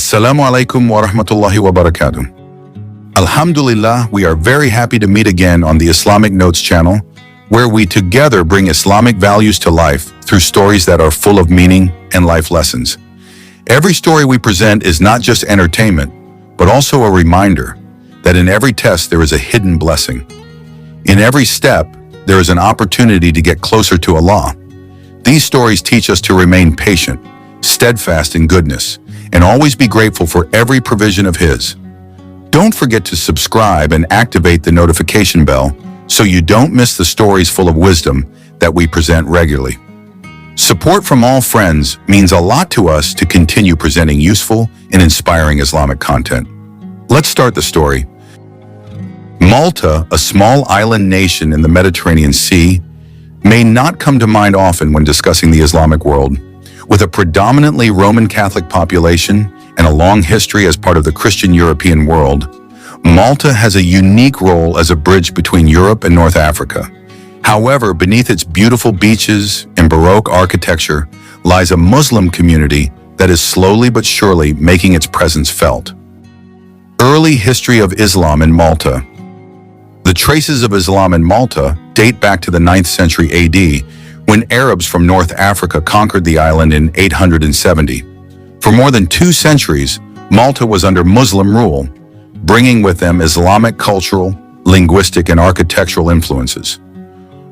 Assalamu alaikum wa rahmatullahi wa barakatuh. Alhamdulillah, we are very happy to meet again on the Islamic Notes channel, where we together bring Islamic values to life through stories that are full of meaning and life lessons. Every story we present is not just entertainment, but also a reminder that in every test there is a hidden blessing. In every step, there is an opportunity to get closer to Allah. These stories teach us to remain patient, steadfast in goodness, and always be grateful for every provision of His. Don't forget to subscribe and activate the notification bell so you don't miss the stories full of wisdom that we present regularly. Support from all friends means a lot to us to continue presenting useful and inspiring Islamic content. Let's start the story. Malta, a small island nation in the Mediterranean Sea, may not come to mind often when discussing the Islamic world. With a predominantly Roman Catholic population and a long history as part of the Christian European world, Malta has a unique role as a bridge between Europe and North Africa. However, beneath its beautiful beaches and baroque architecture lies a Muslim community that is slowly but surely making its presence felt. Early history of Islam in Malta. The traces of Islam in Malta date back to the 9th century AD, when Arabs from North Africa conquered the island in 870. For more than 2 centuries, Malta was under Muslim rule, bringing with them Islamic cultural, linguistic, and architectural influences.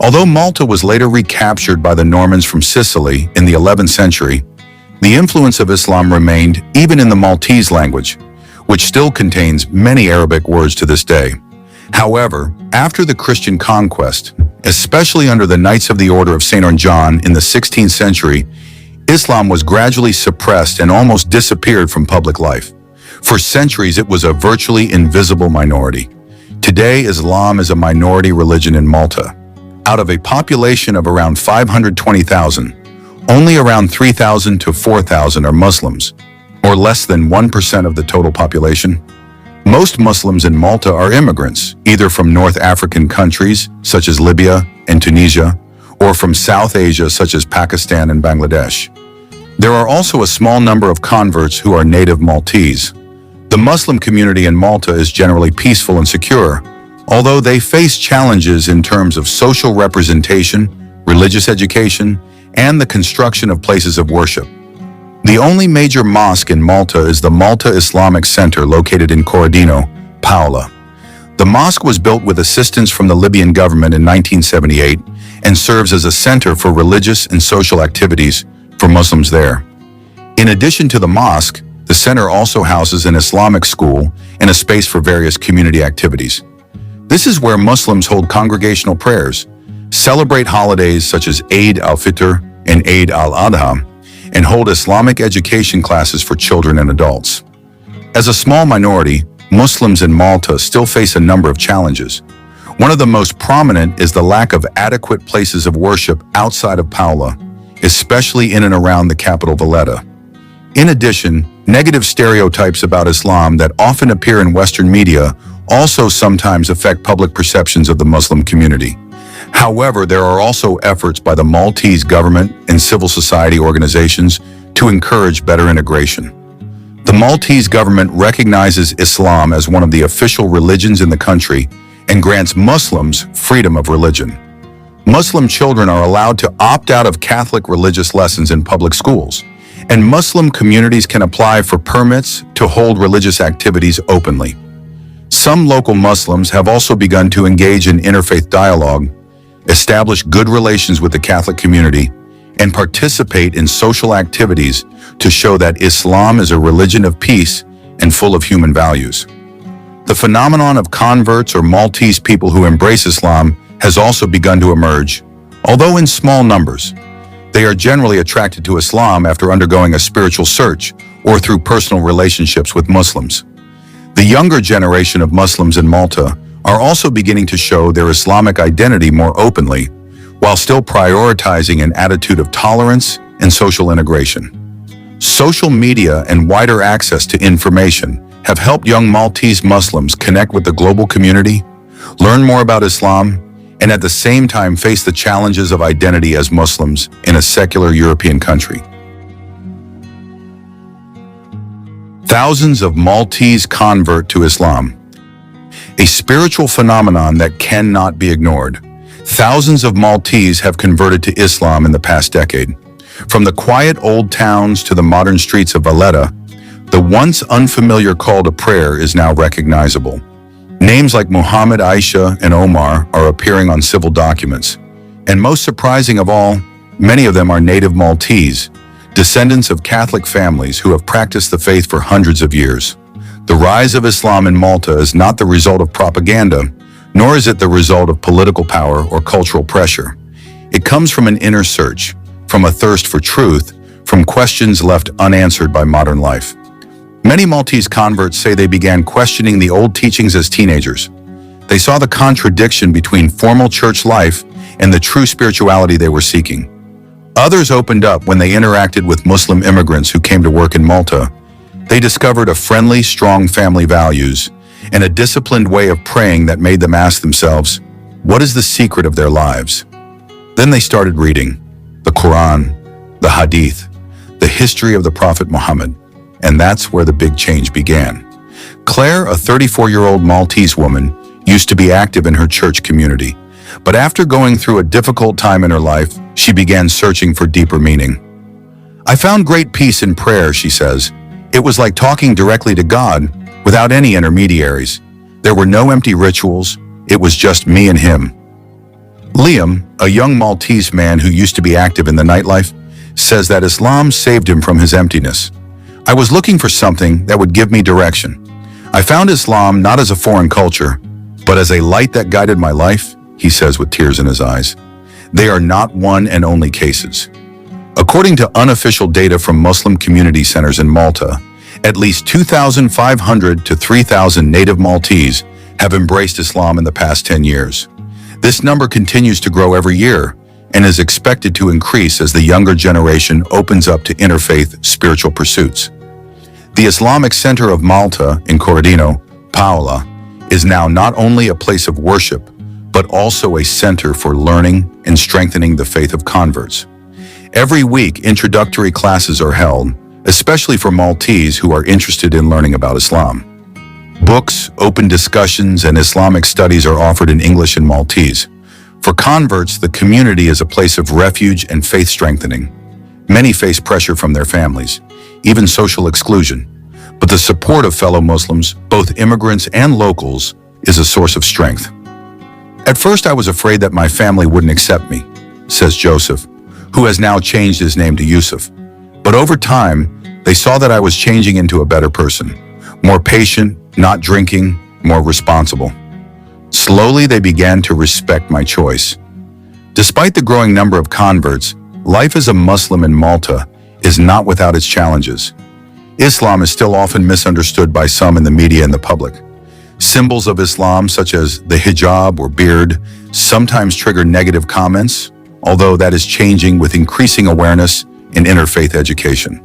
Although Malta was later recaptured by the Normans from Sicily in the 11th century, the influence of Islam remained even in the Maltese language, which still contains many Arabic words to this day. However, after the Christian conquest, especially under the Knights of the Order of St. John in the 16th century, Islam was gradually suppressed and almost disappeared from public life. For centuries, it was a virtually invisible minority. Today, Islam is a minority religion in Malta. Out of a population of around 520,000, only around 3,000 to 4,000 are Muslims, or less than 1% of the total population. Most Muslims in Malta are immigrants, either from North African countries, such as Libya and Tunisia, or from South Asia, such as Pakistan and Bangladesh. There are also a small number of converts who are native Maltese. The Muslim community in Malta is generally peaceful and secure, although they face challenges in terms of social representation, religious education, and the construction of places of worship. The only major mosque in Malta is the Malta Islamic Center located in Corradino, Paola. The mosque was built with assistance from the Libyan government in 1978 and serves as a center for religious and social activities for Muslims there. In addition to the mosque, the center also houses an Islamic school and a space for various community activities. This is where Muslims hold congregational prayers, celebrate holidays such as Eid al-Fitr and Eid al-Adha, and hold Islamic education classes for children and adults. As a small minority, Muslims in Malta still face a number of challenges. One of the most prominent is the lack of adequate places of worship outside of Paola, especially in and around the capital Valletta. In addition, negative stereotypes about Islam that often appear in Western media also sometimes affect public perceptions of the Muslim community. However, there are also efforts by the Maltese government and civil society organizations to encourage better integration. The Maltese government recognizes Islam as one of the official religions in the country and grants Muslims freedom of religion. Muslim children are allowed to opt out of Catholic religious lessons in public schools, and Muslim communities can apply for permits to hold religious activities openly. Some local Muslims have also begun to engage in interfaith dialogue, establish good relations with the Catholic community, and participate in social activities to show that Islam is a religion of peace and full of human values. The phenomenon of converts or Maltese people who embrace Islam has also begun to emerge, although in small numbers. They are generally attracted to Islam after undergoing a spiritual search or through personal relationships with Muslims. The younger generation of Muslims in Malta are also beginning to show their Islamic identity more openly, while still prioritizing an attitude of tolerance and social integration. Social media and wider access to information have helped young Maltese Muslims connect with the global community, learn more about Islam, and at the same time face the challenges of identity as Muslims in a secular European country. Thousands of Maltese convert to Islam, a spiritual phenomenon that cannot be ignored. Thousands of Maltese have converted to Islam in the past decade. From the quiet old towns to the modern streets of Valletta, the once unfamiliar call to prayer is now recognizable. Names like Muhammad, Aisha, and Omar are appearing on civil documents. And most surprising of all, many of them are native Maltese, descendants of Catholic families who have practiced the faith for hundreds of years. The rise of Islam in Malta is not the result of propaganda, nor is it the result of political power or cultural pressure. It comes from an inner search, from a thirst for truth, from questions left unanswered by modern life. Many Maltese converts say they began questioning the old teachings as teenagers. They saw the contradiction between formal church life and the true spirituality they were seeking. Others opened up when they interacted with Muslim immigrants who came to work in Malta. They discovered a friendly, strong family values and a disciplined way of praying that made them ask themselves, what is the secret of their lives? Then they started reading the Quran, the Hadith, the history of the Prophet Muhammad, and that's where the big change began. Claire, a 34-year-old Maltese woman, used to be active in her church community, but after going through a difficult time in her life, she began searching for deeper meaning. I found great peace in prayer, she says. It was like talking directly to God without any intermediaries. There were no empty rituals, it was just me and him. Liam, a young Maltese man who used to be active in the nightlife, says that Islam saved him from his emptiness. I was looking for something that would give me direction. I found Islam not as a foreign culture, but as a light that guided my life, he says with tears in his eyes. They are not one and only cases. According to unofficial data from Muslim community centers in Malta, at least 2,500 to 3,000 native Maltese have embraced Islam in the past 10 years. This number continues to grow every year and is expected to increase as the younger generation opens up to interfaith spiritual pursuits. The Islamic Center of Malta in Corradino, Paola, is now not only a place of worship, but also a center for learning and strengthening the faith of converts. Every week, introductory classes are held, especially for Maltese who are interested in learning about Islam. Books, open discussions, and Islamic studies are offered in English and Maltese. For converts, the community is a place of refuge and faith strengthening. Many face pressure from their families, even social exclusion. But the support of fellow Muslims, both immigrants and locals, is a source of strength. At first, I was afraid that my family wouldn't accept me, says Joseph, who has now changed his name to Yusuf. But over time, they saw that I was changing into a better person, more patient, not drinking, more responsible. Slowly, they began to respect my choice. Despite the growing number of converts, life as a Muslim in Malta is not without its challenges. Islam is still often misunderstood by some in the media and the public. Symbols of Islam, such as the hijab or beard, sometimes trigger negative comments, although that is changing with increasing awareness in interfaith education.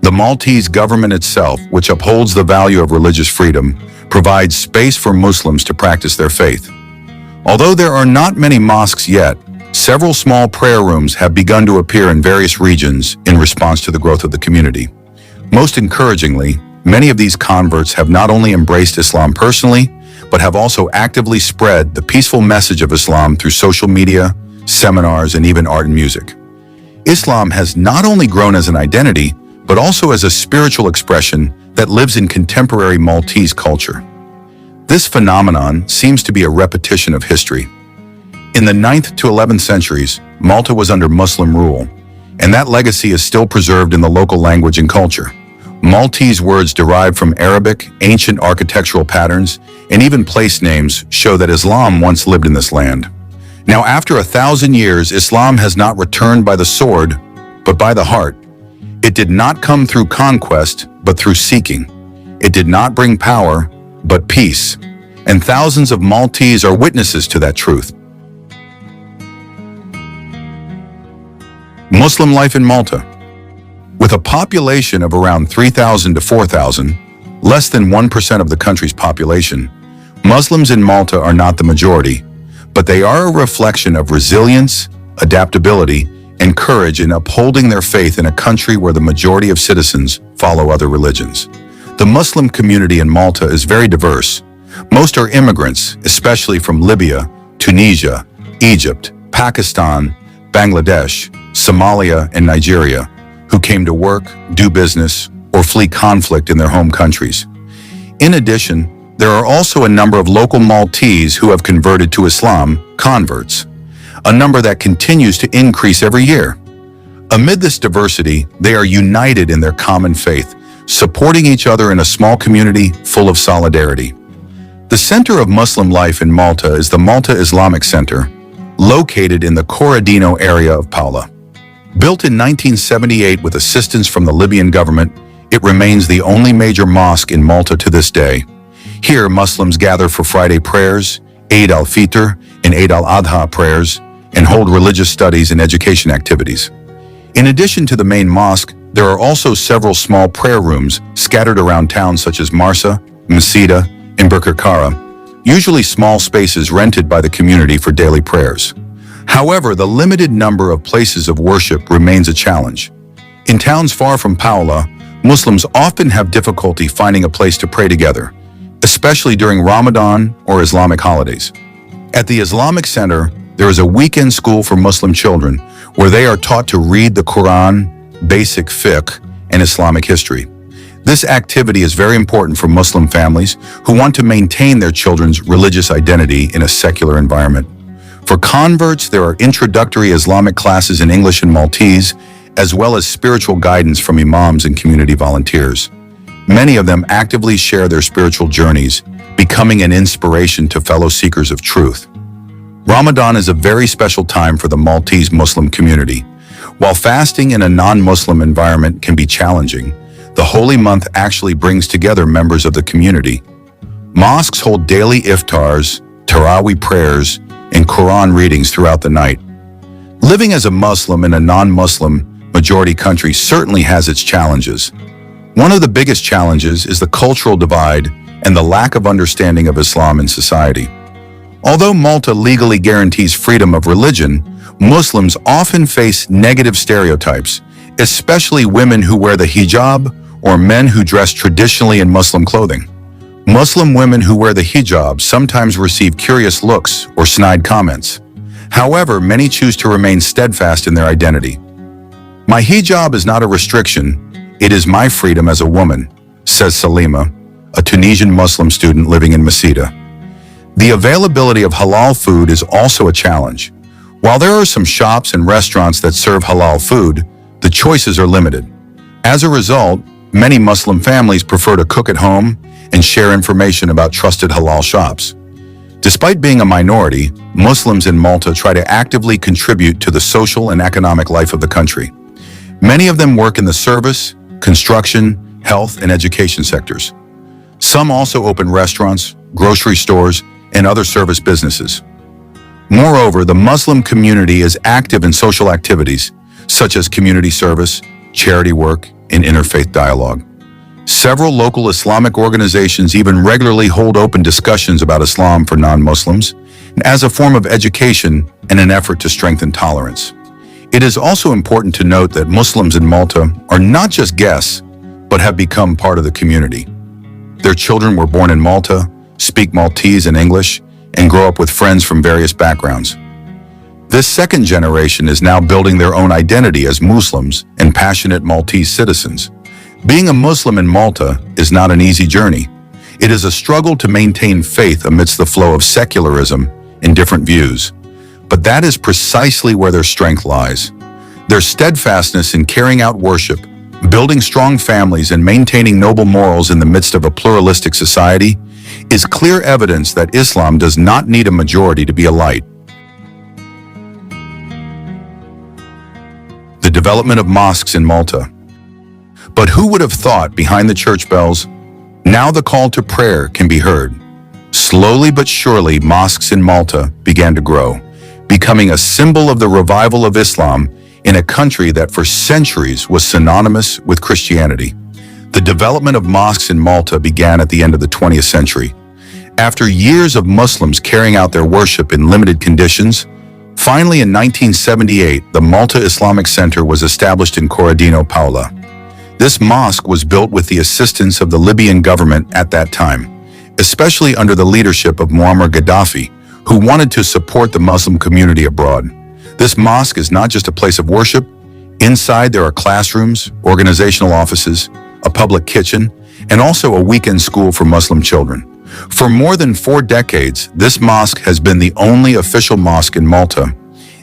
The Maltese government itself, which upholds the value of religious freedom, provides space for Muslims to practice their faith. Although there are not many mosques yet, several small prayer rooms have begun to appear in various regions in response to the growth of the community. Most encouragingly, many of these converts have not only embraced Islam personally, but have also actively spread the peaceful message of Islam through social media, seminars, and even art and music. Islam has not only grown as an identity, but also as a spiritual expression that lives in contemporary Maltese culture. This phenomenon seems to be a repetition of history. In the 9th to 11th centuries, Malta was under Muslim rule, and that legacy is still preserved in the local language and culture. Maltese words derived from Arabic, ancient architectural patterns, and even place names show that Islam once lived in this land. Now, after 1,000 years, Islam has not returned by the sword, but by the heart. It did not come through conquest, but through seeking. It did not bring power, but peace. And thousands of Maltese are witnesses to that truth. Muslim life in Malta. With a population of around 3,000 to 4,000, less than 1% of the country's population, Muslims in Malta are not the majority, but they are a reflection of resilience, adaptability, and courage in upholding their faith in a country where the majority of citizens follow other religions. The Muslim community in Malta is very diverse. Most are immigrants, especially from Libya, Tunisia, Egypt, Pakistan, Bangladesh, Somalia, and Nigeria, who came to work, do business, or flee conflict in their home countries. In addition, there are also a number of local Maltese who have converted to Islam, converts, a number that continues to increase every year. Amid this diversity, they are united in their common faith, supporting each other in a small community full of solidarity. The center of Muslim life in Malta is the Malta Islamic Center, located in the Corradino area of Paola. Built in 1978 with assistance from the Libyan government, it remains the only major mosque in Malta to this day. Here, Muslims gather for Friday prayers, Eid al-Fitr and Eid al-Adha prayers, and hold religious studies and education activities. In addition to the main mosque, there are also several small prayer rooms scattered around towns such as Marsa, Masida, and Birkirkara, usually small spaces rented by the community for daily prayers. However, the limited number of places of worship remains a challenge. In towns far from Paola, Muslims often have difficulty finding a place to pray together, especially during Ramadan or Islamic holidays. At the Islamic Center, there is a weekend school for Muslim children where they are taught to read the Quran, basic fiqh, and Islamic history. This activity is very important for Muslim families who want to maintain their children's religious identity in a secular environment. For converts, there are introductory Islamic classes in English and Maltese, as well as spiritual guidance from imams and community volunteers. Many of them actively share their spiritual journeys, becoming an inspiration to fellow seekers of truth. Ramadan is a very special time for the Maltese Muslim community. While fasting in a non-Muslim environment can be challenging, the holy month actually brings together members of the community. Mosques hold daily iftars, Taraweeh prayers, and Quran readings throughout the night. Living as a Muslim in a non-Muslim majority country certainly has its challenges. One of the biggest challenges is the cultural divide and the lack of understanding of Islam in society. Although Malta legally guarantees freedom of religion, Muslims often face negative stereotypes, especially women who wear the hijab or men who dress traditionally in Muslim clothing. Muslim women who wear the hijab sometimes receive curious looks or snide comments. However, many choose to remain steadfast in their identity. "My hijab is not a restriction, it is my freedom as a woman," says Salima, a Tunisian Muslim student living in Masida. The availability of halal food is also a challenge. While there are some shops and restaurants that serve halal food, the choices are limited. As a result, many Muslim families prefer to cook at home and share information about trusted halal shops. Despite being a minority, Muslims in Malta try to actively contribute to the social and economic life of the country. Many of them work in the service, construction, health, and education sectors. Some also open restaurants, grocery stores, and other service businesses. Moreover, the Muslim community is active in social activities, such as community service, charity work, and interfaith dialogue. Several local Islamic organizations even regularly hold open discussions about Islam for non-Muslims, as a form of education and an effort to strengthen tolerance. It is also important to note that Muslims in Malta are not just guests, but have become part of the community. Their children were born in Malta, speak Maltese and English, and grow up with friends from various backgrounds. This second generation is now building their own identity as Muslims and passionate Maltese citizens. Being a Muslim in Malta is not an easy journey. It is a struggle to maintain faith amidst the flow of secularism and different views. But that is precisely where their strength lies. Their steadfastness in carrying out worship, building strong families, and maintaining noble morals in the midst of a pluralistic society is clear evidence that Islam does not need a majority to be a light. The development of mosques in Malta. But who would have thought behind the church bells, now the call to prayer can be heard. Slowly but surely, mosques in Malta began to grow, becoming a symbol of the revival of Islam in a country that for centuries was synonymous with Christianity. The development of mosques in Malta began at the end of the 20th century. After years of Muslims carrying out their worship in limited conditions, finally in 1978, the Malta Islamic Center was established in Corradino, Paola. This mosque was built with the assistance of the Libyan government at that time, especially under the leadership of Muammar Gaddafi, who wanted to support the Muslim community abroad. This mosque is not just a place of worship. Inside there are classrooms, organizational offices, a public kitchen, and also a weekend school for Muslim children. For more than 4 decades, this mosque has been the only official mosque in Malta,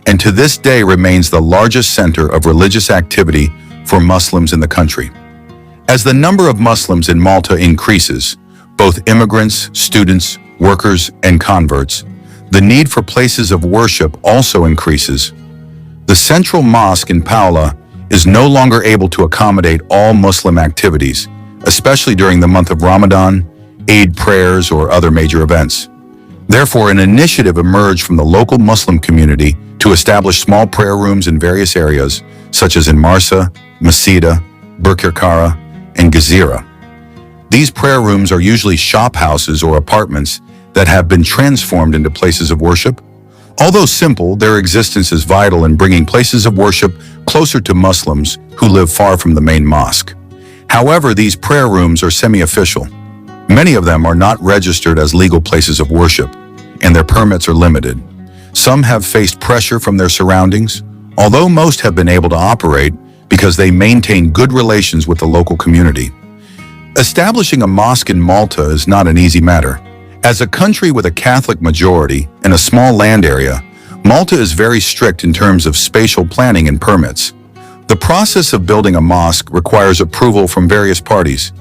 and to this day remains the largest center of religious activity for Muslims in the country. As the number of Muslims in Malta increases, both immigrants, students, workers, and converts, the need for places of worship also increases. The central mosque in Paola is no longer able to accommodate all Muslim activities, especially during the month of Ramadan, Eid prayers, or other major events. Therefore, an initiative emerged from the local Muslim community to establish small prayer rooms in various areas, such as in Marsa, Masida, Birkirkara, and Gezira. These prayer rooms are usually shop houses or apartments that have been transformed into places of worship. Although simple, their existence is vital in bringing places of worship closer to Muslims who live far from the main mosque. However, these prayer rooms are semi-official. Many of them are not registered as legal places of worship, and their permits are limited. Some have faced pressure from their surroundings, although most have been able to operate because they maintain good relations with the local community. Establishing a mosque in Malta is not an easy matter. As a country with a Catholic majority and a small land area, Malta is very strict in terms of spatial planning and permits. The process of building a mosque requires approval from various parties,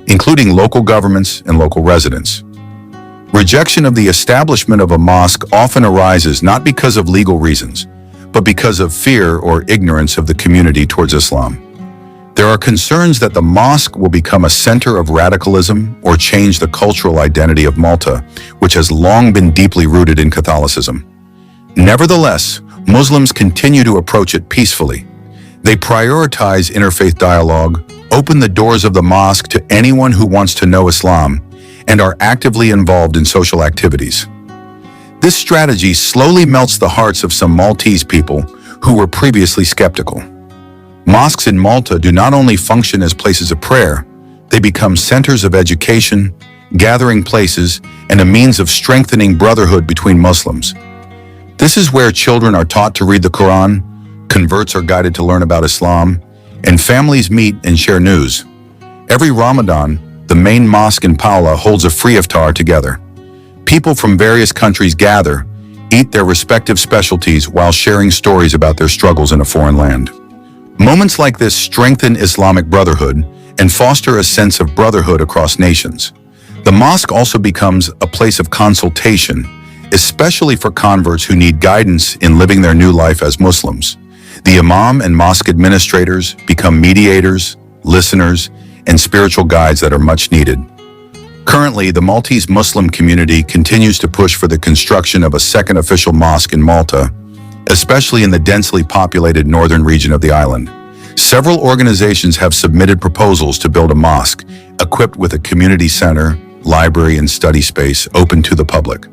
including local governments and local residents. Rejection of the establishment of a mosque often arises not because of legal reasons, but because of fear or ignorance of the community towards Islam. There are concerns that the mosque will become a center of radicalism or change the cultural identity of Malta, which has long been deeply rooted in Catholicism. Nevertheless, Muslims continue to approach it peacefully. They prioritize interfaith dialogue, open the doors of the mosque to anyone who wants to know Islam, and are actively involved in social activities. This strategy slowly melts the hearts of some Maltese people who were previously skeptical. Mosques in Malta do not only function as places of prayer, they become centers of education, gathering places, and a means of strengthening brotherhood between Muslims. This is where children are taught to read the Quran, converts are guided to learn about Islam, and families meet and share news. Every Ramadan, the main mosque in Paola holds a free iftar together. People from various countries gather, eat their respective specialties while sharing stories about their struggles in a foreign land. Moments like this strengthen Islamic brotherhood and foster a sense of brotherhood across nations. The mosque also becomes a place of consultation, especially for converts who need guidance in living their new life as Muslims. The imam and mosque administrators become mediators, listeners, and spiritual guides that are much needed. Currently, the Maltese Muslim community continues to push for the construction of a second official mosque in Malta, especially in the densely populated northern region of the island. Several organizations have submitted proposals to build a mosque equipped with a community center, library, and study space open to the public.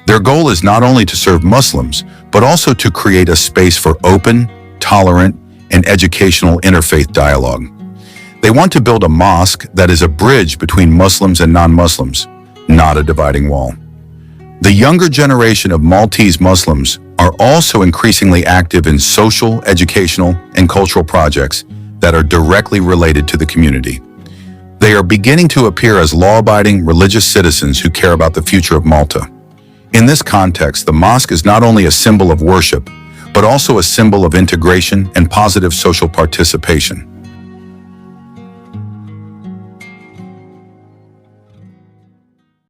Their goal is not only to serve Muslims, but also to create a space for open, tolerant, and educational interfaith dialogue. They want to build a mosque that is a bridge between Muslims and non-Muslims, not a dividing wall. The younger generation of Maltese Muslims are also increasingly active in social, educational, and cultural projects that are directly related to the community. They are beginning to appear as law-abiding religious citizens who care about the future of Malta. In this context, the mosque is not only a symbol of worship, but also a symbol of integration and positive social participation.